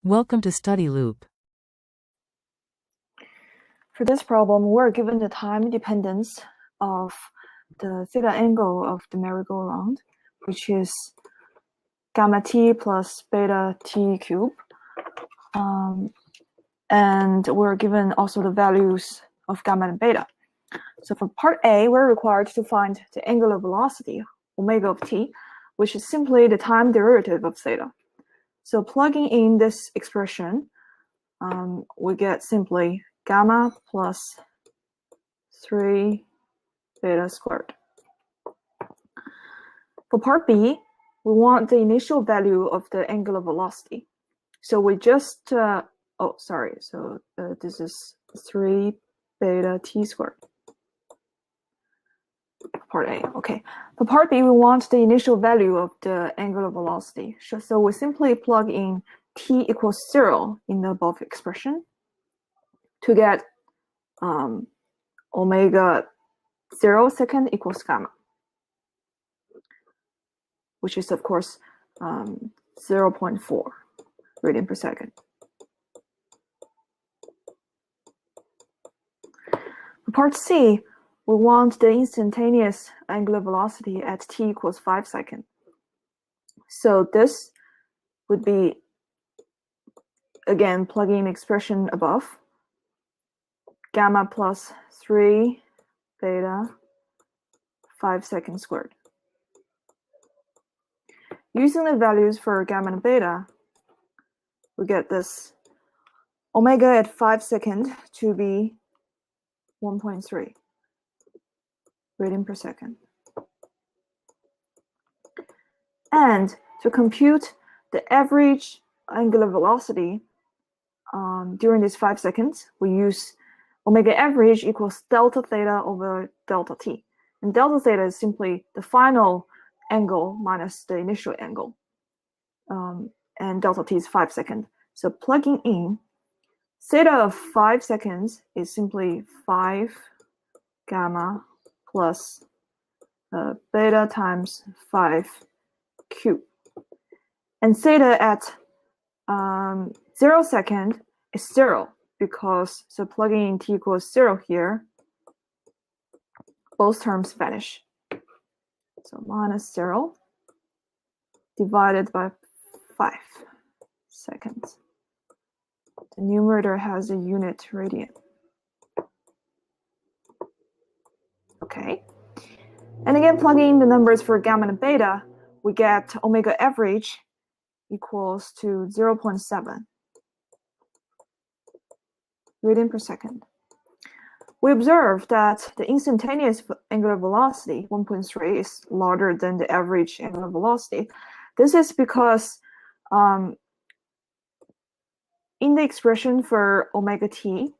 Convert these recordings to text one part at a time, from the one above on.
Welcome to Study Loop. For this problem, we're given the time dependence of the theta angle of the merry-go-round, which is gamma t plus beta t cubed. And we're given also the values of gamma and beta. So for part A, we're required to find the angular velocity, omega of t, which is simply the time derivative of theta. So plugging in this expression, we get simply gamma plus 3 beta squared. For part B, we want the initial value of the angular velocity. So we just, this is 3 beta t squared. Part A, okay. For part B, we want the initial value of the angular velocity. So we simply plug in t equals 0 in the above expression to get omega 0 second equals gamma, which is of course 0.4 radian per second. For part C, we want the instantaneous angular velocity at t equals 5 seconds. So this would be, again, plugging in expression above, gamma plus 3 beta 5 seconds squared. Using the values for gamma and beta, we get this omega at 5 seconds to be 1.3 radian per second. And to compute the average angular velocity during these 5 seconds, we use omega average equals delta theta over delta t. And delta theta is simply the final angle minus the initial angle. And delta t is 5 seconds. So plugging in, theta of 5 seconds is simply 5 gamma plus beta times 5 cubed. And theta at 0 second is 0 because, so plugging in t equals 0 here, both terms vanish. So minus 0 divided by 5 seconds. The numerator has a unit radian. Okay. And again, plugging in the numbers for gamma and beta, we get omega average equals to 0.7 radian per second. We observe that the instantaneous angular velocity, 1.3, is larger than the average angular velocity. This is because in the expression for omega t,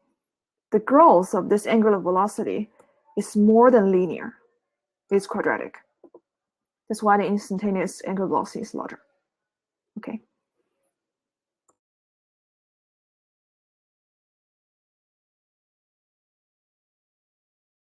the growth of this angular velocity is more than linear. It's quadratic. That's why the instantaneous angular velocity is larger. Okay.